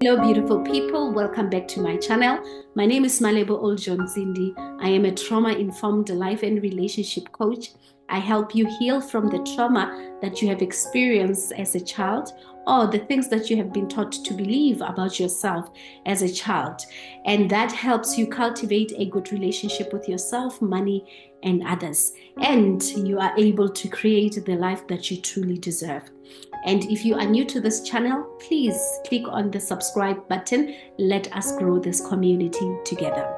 Hello, beautiful people. Welcome back to my channel. My name is Malebo Oljonzindi. I am a trauma-informed life and relationship coach. I help you heal from the trauma that you have experienced as a child or the things that you have been taught to believe about yourself as a child. And that helps you cultivate a good relationship with yourself, money, and others. And you are able to create the life that you truly deserve. And if you are new to this channel, please click on the subscribe button. Let us grow this community together.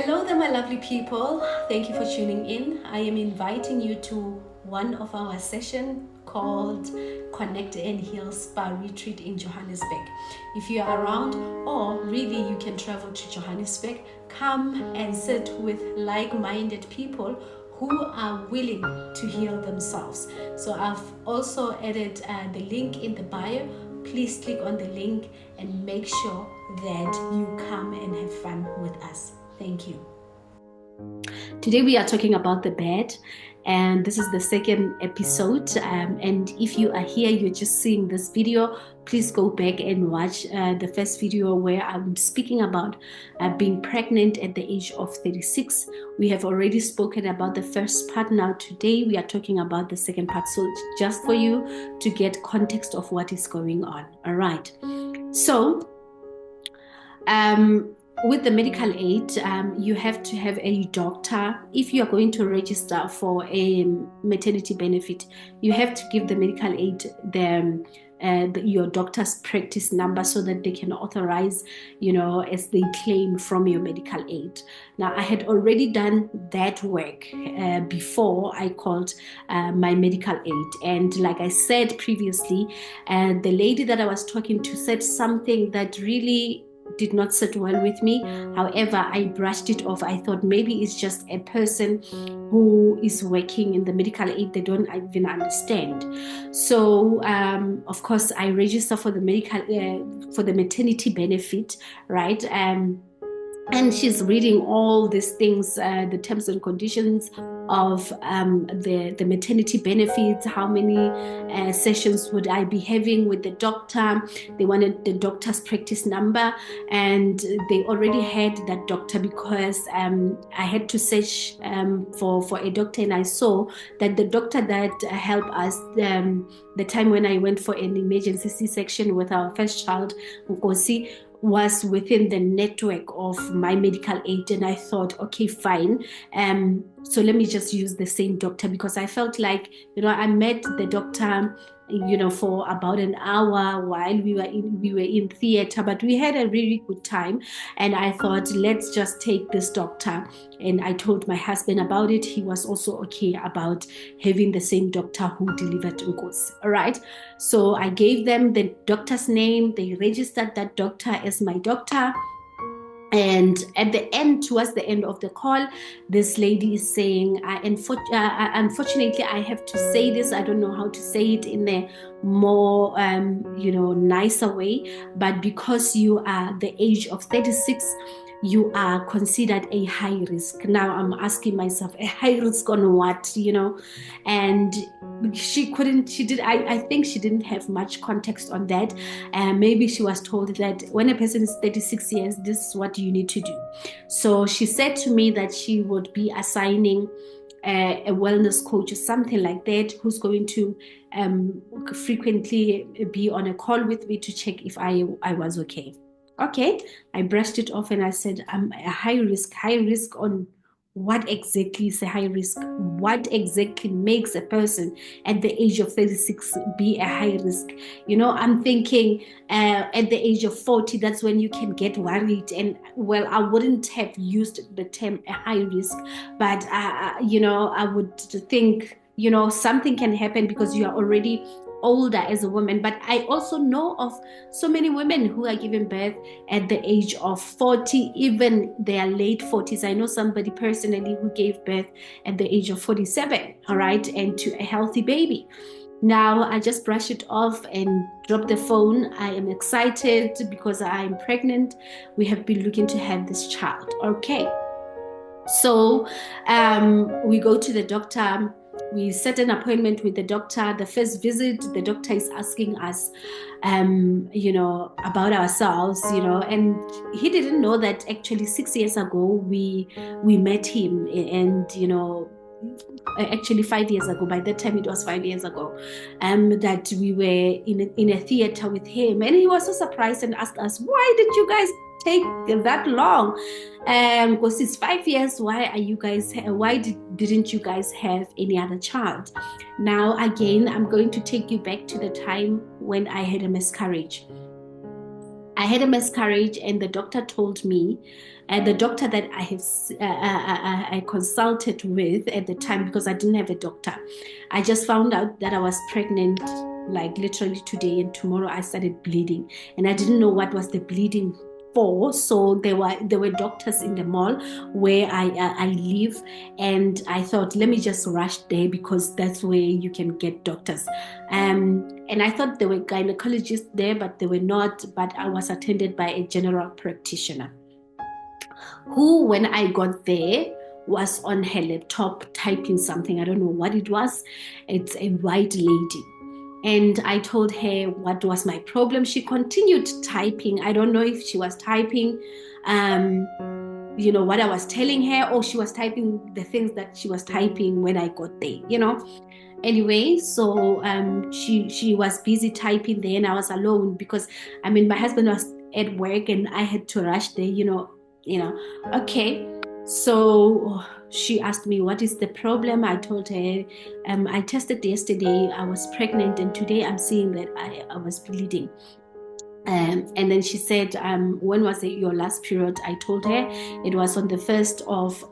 Hello there, my lovely people. Thank you for tuning in. I am inviting you to one of our sessions called Connect and Heal Spa Retreat in Johannesburg. If you are around, or really you can travel to Johannesburg, come and sit with like-minded people who are willing to heal themselves. So I've also added the link in the bio. Please click on the link and make sure that you come and have fun with us. Thank you. Today we are talking about the bed, and this is the second episode. And if you are here, you're just seeing this video, please go back and watch the first video where I'm speaking about being pregnant at the age of 36. We have already spoken about the first part. Now today we are talking about the second part, so just for you to get context of what is going on. All right, so with the medical aid, you have to have a doctor. If you are going to register for a maternity benefit, you have to give the medical aid your doctor's practice number so that they can authorize, as they claim from your medical aid. Now, I had already done that work before I called my medical aid. And like I said previously, the lady that I was talking to said something that really did not sit well with me. However, I brushed it off. I thought maybe it's just a person who is working in the medical aid. They don't even understand. So, of course, I register for the for the maternity benefit, right? And she's reading all these things, the terms and conditions of the maternity benefits, how many sessions would I be having with the doctor. They wanted the doctor's practice number, and they already had that doctor because I had to search for a doctor, and I saw that the doctor that helped us the time when I went for an emergency C-section with our first child, Nkosi, was within the network of my medical aid. And I thought, okay, fine, so let me just use the same doctor, because I felt like, I met the doctor for about an hour while we were in theater, but we had a really good time. And I thought, let's just take this doctor. And I told my husband about it. He was also okay about having the same doctor who delivered Nkosi. All right, so I gave them the doctor's name. They registered that doctor as my doctor. And at the end, towards the end of the call, this lady is saying, unfortunately, I have to say this. I don't know how to say it in a more, nicer way. But because you are the age of 36, you are considered a high risk. Now I'm asking myself, a high risk on what, And I think she didn't have much context on that. Maybe she was told that when a person is 36 years, this is what you need to do. So she said to me that she would be assigning a wellness coach or something like that, who's going to frequently be on a call with me to check if I was okay. Okay, I brushed it off and I said, I'm a high risk on what exactly is a high risk? What exactly makes a person at the age of 36 be a high risk? I'm thinking at the age of 40, that's when you can get worried. And well, I wouldn't have used the term a high risk, but I would think, something can happen because you are already older as a woman. But I also know of so many women who are giving birth at the age of 40, even their late 40s. I know somebody personally who gave birth at the age of 47, all right, and to a healthy baby. Now I just brush it off and drop the phone. I am excited because I'm pregnant. We have been looking to have this child. Okay, so we go to the doctor. we set an appointment with the doctor. The first visit, the doctor is asking us, about ourselves, and he didn't know that actually 6 years ago we met him, and actually 5 years ago. By that time, it was 5 years ago, that we were in a theater with him, and he was so surprised and asked us, "Why did you guys take that long?" Because it's 5 years. Why are you guys? Why didn't you guys have any other child? Now, again, I'm going to take you back to the time when I had a miscarriage. I had a miscarriage, and the doctor told me, the doctor that I consulted with at the time, because I didn't have a doctor, I just found out that I was pregnant, like literally today, and tomorrow I started bleeding, and I didn't know what was the bleeding for. So there were doctors in the mall where I live, and I thought, let me just rush there because that's where you can get doctors. And I thought there were gynecologists there, but they were not. But I was attended by a general practitioner who, when I got there, was on her laptop typing something. I don't know what it was. It's a white lady. And I told her what was my problem. She continued typing. I don't know if she was typing, what I was telling her, or she was typing the things that she was typing when I got there. Anyway, so she was busy typing there, and I was alone because my husband was at work and I had to rush there. Okay. So she asked me, what is the problem? I told her, I tested yesterday, I was pregnant, and today I'm seeing that I was bleeding. And then she said, when was your last period? I told her it was on the 1st of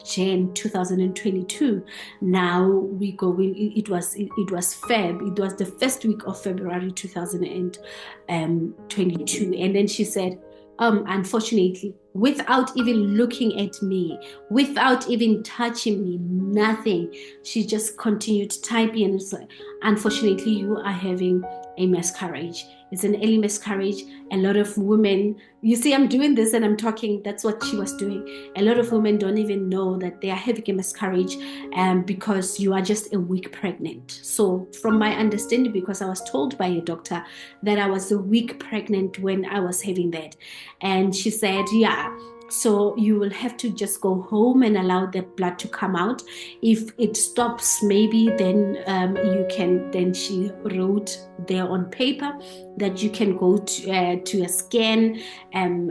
Jan 2022. Now we go in, it was Feb. It was the first week of February 2022. And then she said, unfortunately, without even looking at me, without even touching me, nothing, she just continued typing and said, unfortunately, you are having a miscarriage. It's an early miscarriage. A lot of women, you see, I'm doing this and I'm talking, that's what she was doing. A lot of women don't even know that they are having a miscarriage because you are just a week pregnant. So from my understanding, because I was told by a doctor that I was a week pregnant when I was having that. And she said, yeah, so you will have to just go home and allow the blood to come out. If it stops, maybe then you can, then she wrote there on paper that you can go to a scan.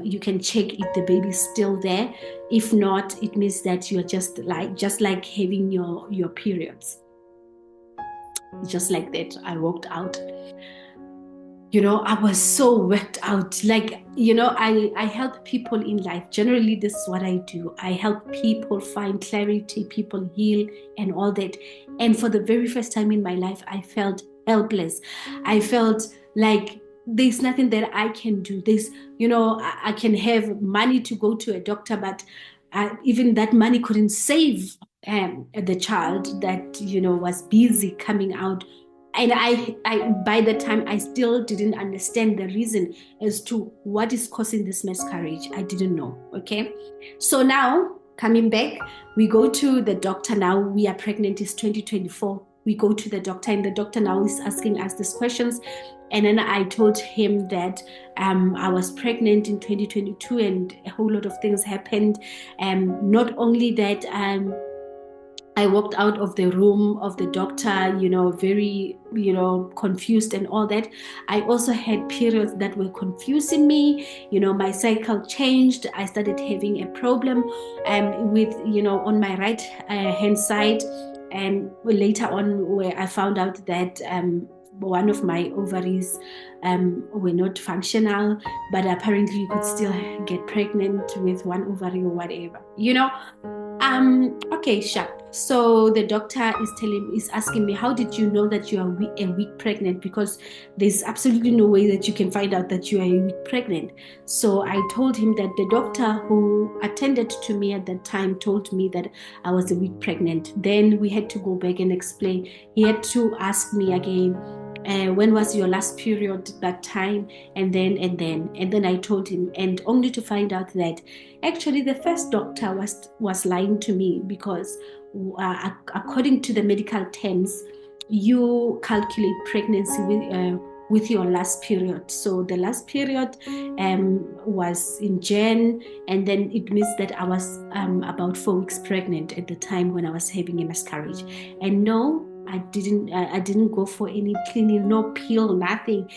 You can check if the baby is still there. If not, it means that you're just like having your periods. Just like that, I walked out. I was so worked out. I help people in life. Generally, this is what I do. I help people find clarity, people heal, and all that. And for the very first time in my life, I felt helpless. I felt like there's nothing that I can do. I can have money to go to a doctor, but even that money couldn't save the child that, was busy coming out. And I by the time I still didn't understand the reason as to what is causing this miscarriage. I didn't know. Okay. So now coming back, we go to the doctor. Now we are pregnant. It's 2024. We go to the doctor, and the doctor now is asking us these questions. And then I told him that I was pregnant in 2022 and a whole lot of things happened. Not only that, I walked out of the room of the doctor, very, confused and all that. I also had periods that were confusing me. My cycle changed. I started having a problem with, on my right hand side. And later on, where I found out that one of my ovaries were not functional, but apparently you could still get pregnant with one ovary or whatever, okay, sharp. So the doctor is asking me, how did you know that you are a week pregnant? Because there's absolutely no way that you can find out that you are a week pregnant. So I told him that the doctor who attended to me at that time told me that I was a week pregnant. Then we had to go back and explain. He had to ask me again, when was your last period that time? And then I told him, and only to find out that actually the first doctor was lying to me, because according to the medical terms, you calculate pregnancy with your last period. So the last period was in Jan, and then it means that I was about 4 weeks pregnant at the time when I was having a miscarriage. And no, I didn't go for any cleaning, no pill, nothing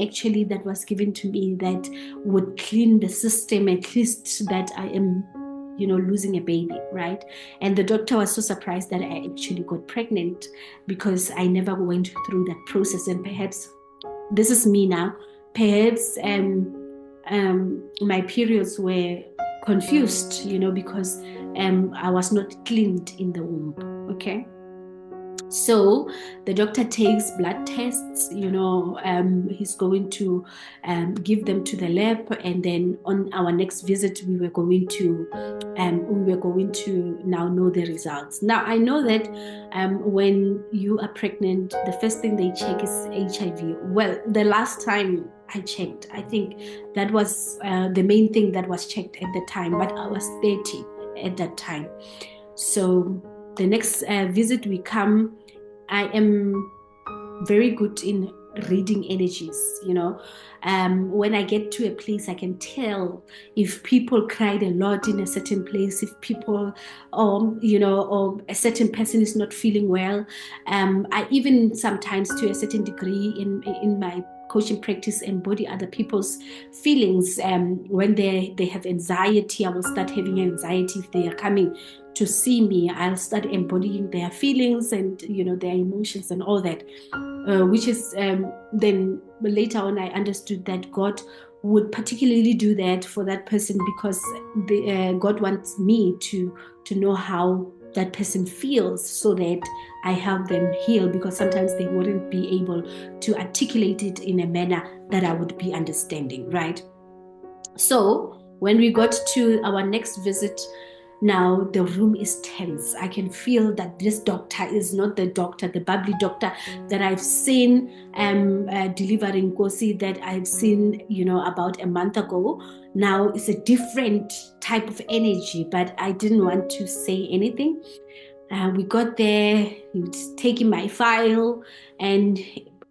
actually that was given to me that would clean the system, at least that I am losing a baby, right? And the doctor was so surprised that I actually got pregnant because I never went through that process. And perhaps this is me now. Perhaps my periods were confused, because I was not cleaned in the womb. Okay. So the doctor takes blood tests, he's going to give them to the lab, and then on our next visit we were going to now know the results. Now I know that when you are pregnant, the first thing they check is HIV. Well, the last time I checked, I think that was the main thing that was checked at the time, but I was 30 at that time. So the next visit we come, I am very good in reading energies, when I get to a place, I can tell if people cried a lot in a certain place, if people, or a certain person is not feeling well. I even sometimes, to a certain degree, in my coaching practice, embody other people's feelings. When they have anxiety, I will start having anxiety. If they are coming to see me, I'll start embodying their feelings and their emotions and all that, which is then later on I understood that God would particularly do that for that person, because God wants me to know how that person feels, so that I help them heal, because sometimes they wouldn't be able to articulate it in a manner that I would be understanding, right? So when we got to our next visit, now the room is tense. I can feel that this doctor is not the doctor, the bubbly doctor that I've seen delivering Kosi, that I've seen, about a month ago. Now it's a different type of energy, but I didn't want to say anything. We got there, he was taking my file, and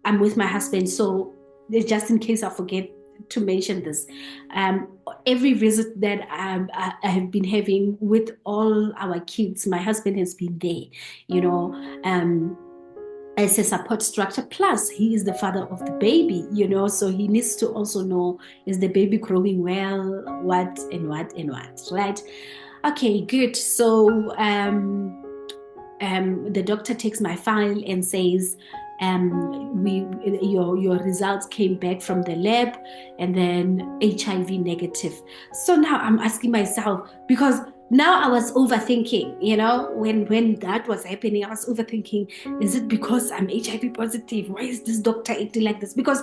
I'm with my husband. So just in case I forget to mention this, every visit that I have been having with all our kids, my husband has been there, as a support structure. Plus, he is the father of the baby, so he needs to also know, is the baby growing well, what, right? Okay, good. So the doctor takes my file and says, your results came back from the lab, and then HIV negative. So now I'm asking myself, because now I was overthinking, when that was happening, I was overthinking, is it because I'm HIV positive? Why is this doctor acting like this? Because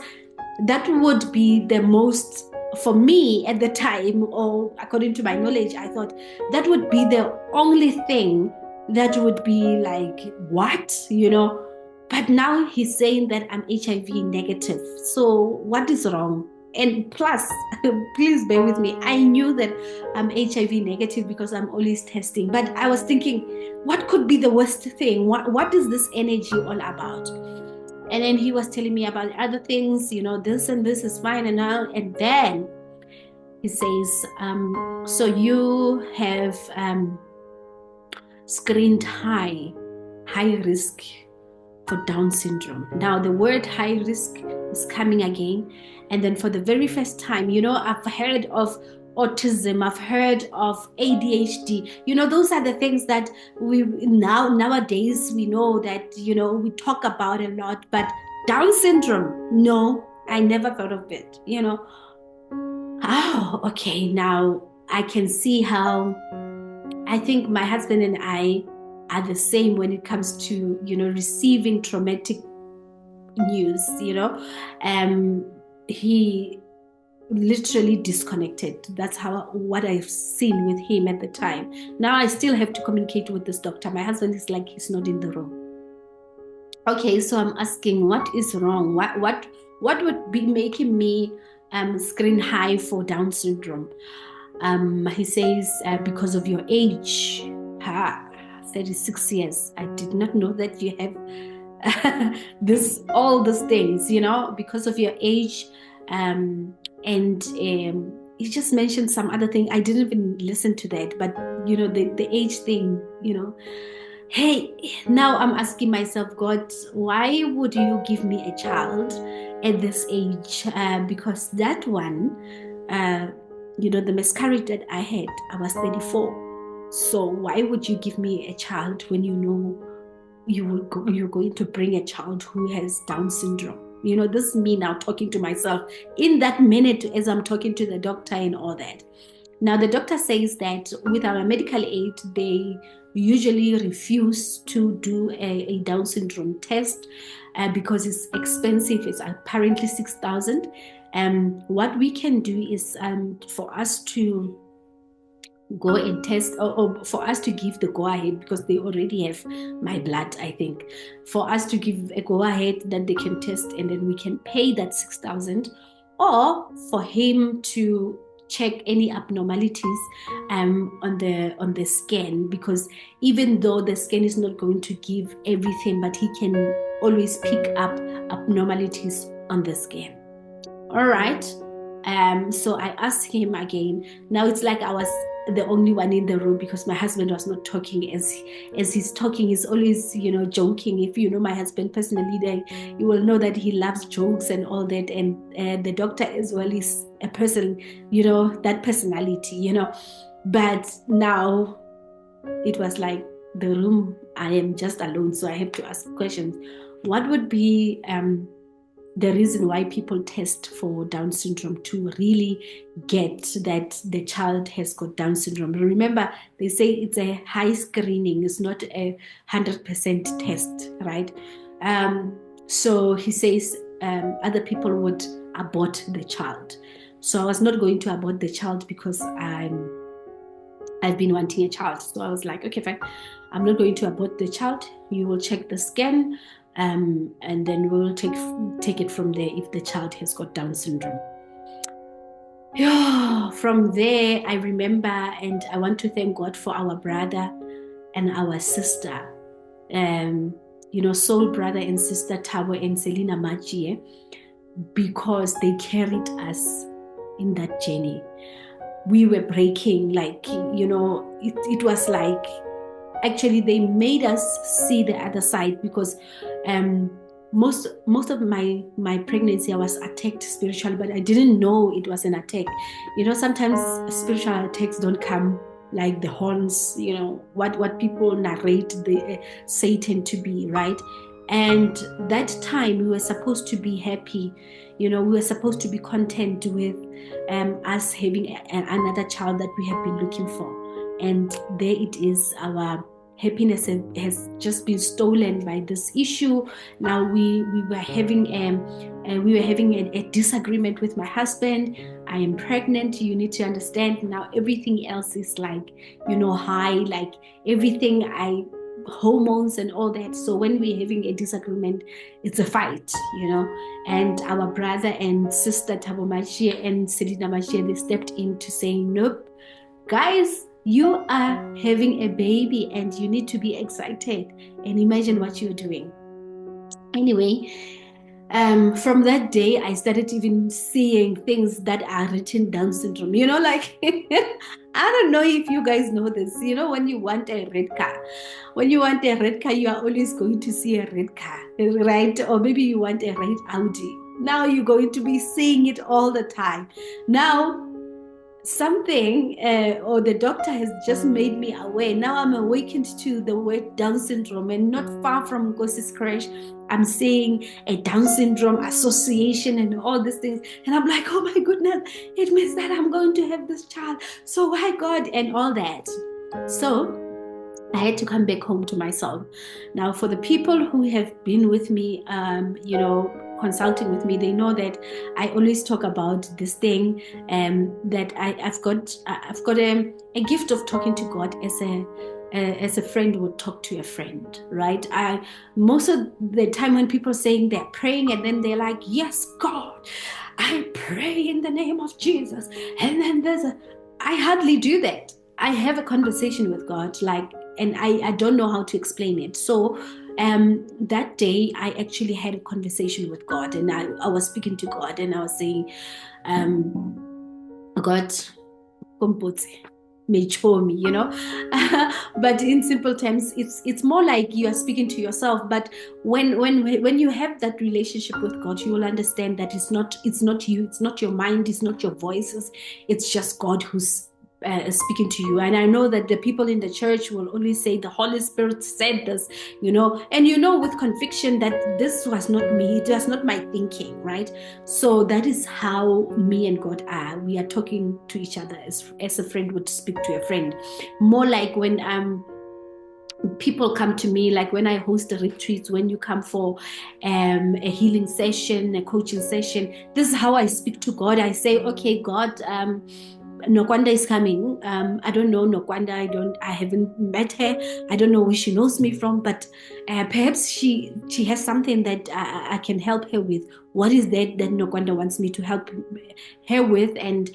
that would be the most, for me at the time, or according to my knowledge, I thought that would be the only thing that would be like, what, but now he's saying that I'm HIV negative. So what is wrong? And plus, please bear with me, I knew that I'm HIV negative because I'm always testing, but I was thinking, what could be the worst thing? What is this energy all about? And then he was telling me about other things, this and this is fine and now. And then he says, so you have screened high risk for Down syndrome. Now the word high risk is coming again. And then for the very first time, I've heard of autism, I've heard of ADHD. Those are the things that we nowadays we know that, we talk about a lot, but Down syndrome, no, I never thought of it, Oh, okay. Now I can see how I think my husband and I are the same when it comes to, receiving traumatic news, he literally disconnected. That's what I've seen with him at the time. Now I still have to communicate with this doctor. My husband is like, he's not in the room. Okay, so I'm asking, what is wrong? What would be making me screen high for Down syndrome? He says, because of your age. 36 years. I did not know that you have all these things, because of your age. And he just mentioned some other thing. I didn't even listen to that, but the age thing, hey, now I'm asking myself, God, why would you give me a child at this age? Because that one, the miscarriage that I had, I was 34. So why would you give me a child when you know you're going to bring a child who has Down syndrome? This is me now talking to myself in that minute as I'm talking to the doctor and all that. Now, the doctor says that with our medical aid, they usually refuse to do a Down syndrome test because it's expensive. It's apparently 6,000. What we can do is for us to go and test, or for us to give the go ahead, because they already have my blood, I think, for us to give a go ahead that they can test, and then we can pay that 6,000, or for him to check any abnormalities on the scan, because even though the scan is not going to give everything, but he can always pick up abnormalities on the scan. All right. So I asked him again. Now it's like I was the only one in the room, because my husband was not talking. As he's talking, he's always, joking. If you know my husband personally, then you will know that he loves jokes and all that. And the doctor as well is a person, that personality, But now it was like the room, I am just alone, so I have to ask questions. What would be the reason why people test for Down syndrome, to really get that the child has got Down syndrome? Remember, they say it's a high screening, it's not a 100% test, right? So he says other people would abort the child. So I was not going to abort the child because I've been wanting a child. So I was like, okay, fine, I'm not going to abort the child. You will check the scan. And then we will take it from there if the child has got Down syndrome. Yeah, from there, I remember, and I want to thank God for our brother and our sister, soul brother and sister Tabo and Selina Machie, because they carried us in that journey. We were breaking, it was like, actually they made us see the other side, because most of my pregnancy I was attacked spiritually, but I didn't know it was an attack. Sometimes spiritual attacks don't come like the horns, what people narrate the Satan to be, right? And that time we were supposed to be happy, we were supposed to be content with us having another child that we have been looking for. And there it is, our happiness has just been stolen by this issue. Now we were having a disagreement with my husband. I am pregnant, you need to understand. Now everything else is like, high, like everything, hormones and all that. So when we're having a disagreement, it's a fight, and our brother and sister Thabo Machie and Selina Machie, they stepped in to say, nope, guys, you are having a baby and you need to be excited and imagine what you're doing. Anyway, from that day, I started even seeing things that are written Down syndrome. I don't know if you guys know this. When you want a red car, you are always going to see a red car, right? Or maybe you want a red Audi. Now you're going to be seeing it all the time. Now, something or the doctor has just made me aware. Now I'm awakened to the word Down syndrome, and not far from Gosi's crash, I'm seeing a Down syndrome association and all these things, and I'm like, oh my goodness, it means that I'm going to have this child. So why God and all that? So I had to come back home to myself. Now, for the people who have been with me, consulting with me, they know that I always talk about this thing, that I've got a gift of talking to God as a friend would talk to a friend, right? Most of the time when people are saying they're praying and then they're like, yes, God, I pray in the name of Jesus, and then I hardly do that. I have a conversation with God, like and I don't know how to explain it. So that day I actually had a conversation with God, and I was speaking to God, and I was saying, God, may show me, but in simple terms, it's more like you are speaking to yourself. But when you have that relationship with God, you will understand that it's not you, it's not your mind, it's not your voices, it's just God who's speaking to you. And I know that the people in the church will only say the Holy Spirit said this, and with conviction that this was not me, it was not my thinking, right? So that is how me and God are. We are talking to each other as a friend would speak to a friend. More like when people come to me, like when I host the retreats, when you come for a healing session, a coaching session, this is how I speak to God. I say, okay, God, Nokwanda is coming. I don't know Nokwanda. I haven't met her. I don't know where she knows me from, but perhaps she has something that I can help her with. What is that Nokwanda wants me to help her with, and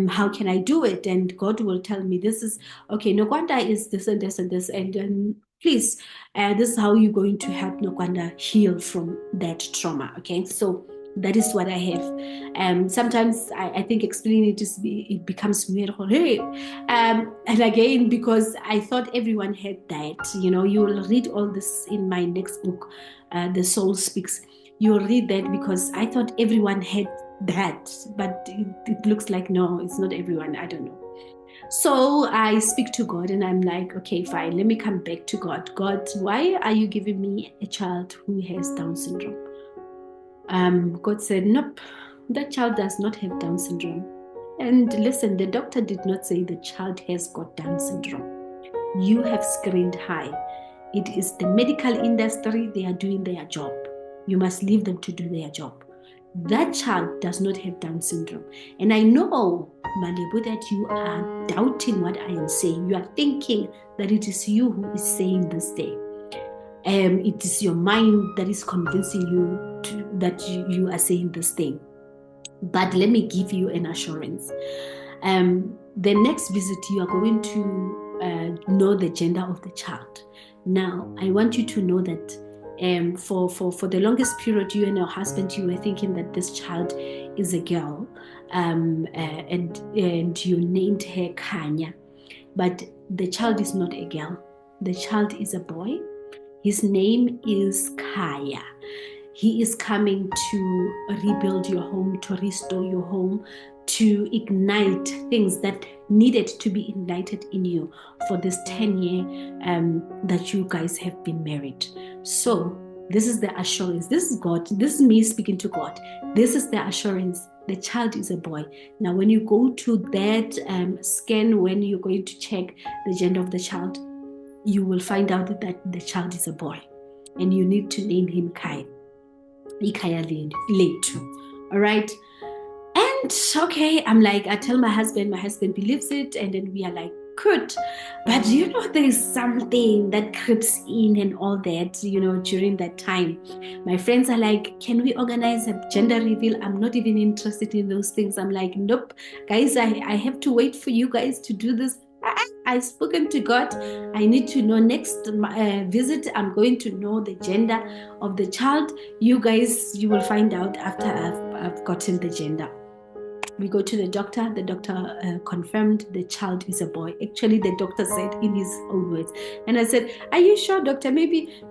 how can I do it? And God will tell me, this is okay. Nokwanda is this and this and this, and please, this is how you're going to help Nokwanda heal from that trauma. Okay, so that is what I have. Sometimes I think explaining it becomes weird. Hey, and again, because I thought everyone had that. You will read all this in my next book, The Soul Speaks. You'll read that because I thought everyone had that, but it looks like no, it's not everyone. I don't know. So I speak to God and I'm like, okay, fine, let me come back to God. God, why are you giving me a child who has Down syndrome? God said, nope, that child does not have Down syndrome. And listen, the doctor did not say the child has got Down syndrome. You have screened high. It is the medical industry, they are doing their job. You must leave them to do their job. That child does not have Down syndrome. And I know, Malibu, that you are doubting what I am saying. You are thinking that it is you who is saying this thing. It is your mind that is convincing you that you are saying this thing. But let me give you an assurance. The next visit, you are going to know the gender of the child. Now, I want you to know that for the longest period, you and your husband, you were thinking that this child is a girl, and you named her Kanya. But the child is not a girl. The child is a boy. His name is Kaya. He is coming to rebuild your home, to restore your home, to ignite things that needed to be ignited in you for this 10-year that you guys have been married. So this is the assurance. This is God. This is me speaking to God. This is the assurance. The child is a boy. Now, when you go to that scan, when you're going to check the gender of the child, you will find out that the child is a boy, and you need to name him Kai. Ikaya Letu. All right. And okay, I'm like, I tell my husband believes it, and then we are like, good. But there's something that creeps in and all that, during that time. My friends are like, can we organize a gender reveal? I'm not even interested in those things. I'm like, nope, guys, I have to wait for you guys to do this. I've spoken to God. I need to know next visit. I'm going to know the gender of the child. You guys, you will find out after I've gotten the gender. We go to the doctor. The doctor confirmed the child is a boy. Actually, the doctor said in his own words. And I said, are you sure, doctor? Maybe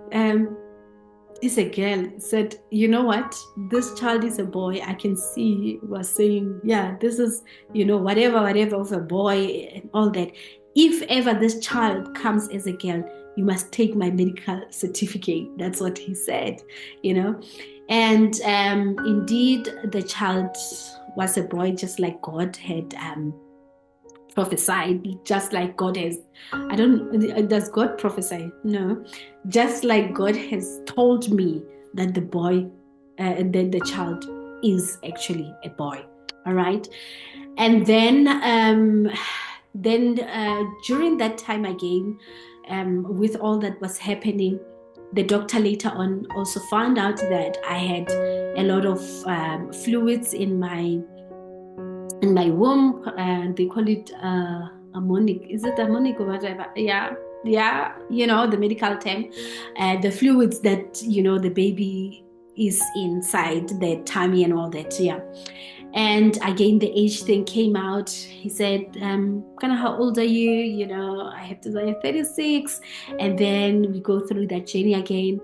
it's a girl. He said, you know what? This child is a boy. I can see he was saying, yeah, this is, whatever of a boy and all that. If ever this child comes as a girl, you must take my medical certificate. That's what he said, And indeed, the child was a boy, just like God had prophesied, just like God has. Does God prophesy? No. Just like God has told me that the boy, that the child is actually a boy. All right. And then during that time again, with all that was happening, the doctor later on also found out that I had a lot of fluids in my womb. They call it ammonic. Is it ammonic or whatever? Yeah. Yeah, the medical term, the fluids that, the baby is inside the tummy and all that. Yeah. And again, the age thing came out. He said, kind of, how old are you? I have to say 36. And then we go through that journey again.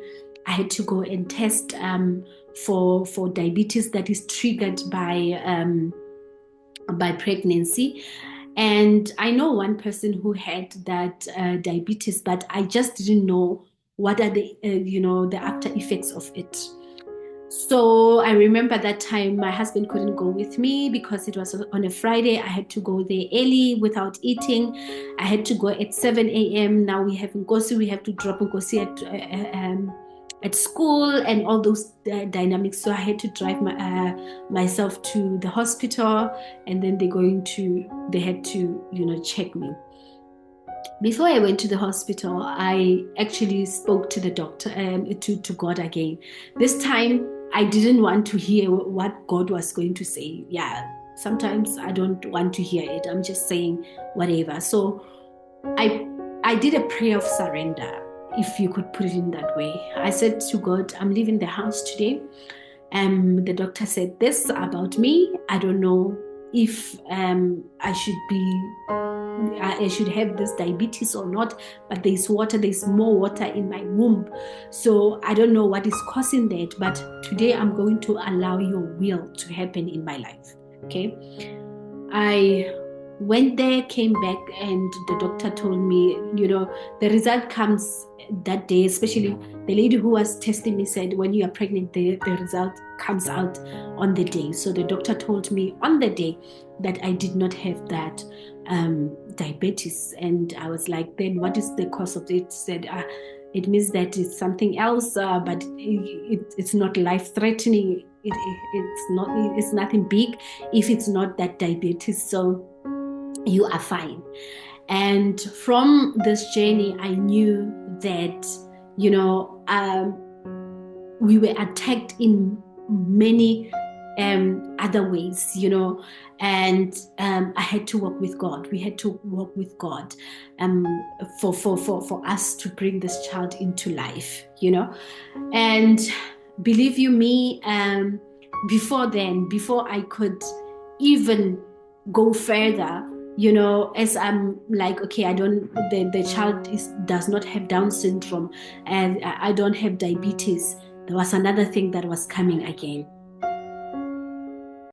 I had to go and test for diabetes that is triggered by pregnancy. And I know one person who had that diabetes, but I just didn't know what are the after effects of it. So I remember that time my husband couldn't go with me because it was on a Friday. I had to go there early without eating. I had to go at 7 a.m. Now we have Ngosi, we have to drop Ngosi at school and all those dynamics. So I had to drive myself to the hospital, and then they had to, check me. Before I went to the hospital, I actually spoke to the doctor, to God again. This time, I didn't want to hear what God was going to say. Yeah, sometimes I don't want to hear it. I'm just saying whatever. So I I did a prayer of surrender, if you could put it in that way. I said to God, I'm leaving the house today. The doctor said this about me. I don't know if I should have this diabetes or not, but there's more water in my womb. So I don't know what is causing that, but today I'm going to allow your will to happen in my life. Okay. I went there, came back, and the doctor told me, the result comes that day. Especially the lady who was testing me said, when you are pregnant, the result comes out on the day. So the doctor told me on the day that I did not have that diabetes. And I was like, then what is the cause of it? He said, it means that it's something else, but it's not life threatening. It's nothing big if it's not that diabetes. So you are fine. And from this journey, I knew that, we were attacked in many other ways, and I had to work with God. We had to work with God for us to bring this child into life, and believe you me, before I could even go further, as I'm like, okay, I don't, the child does not have Down syndrome, and I don't have diabetes. There was another thing that was coming again.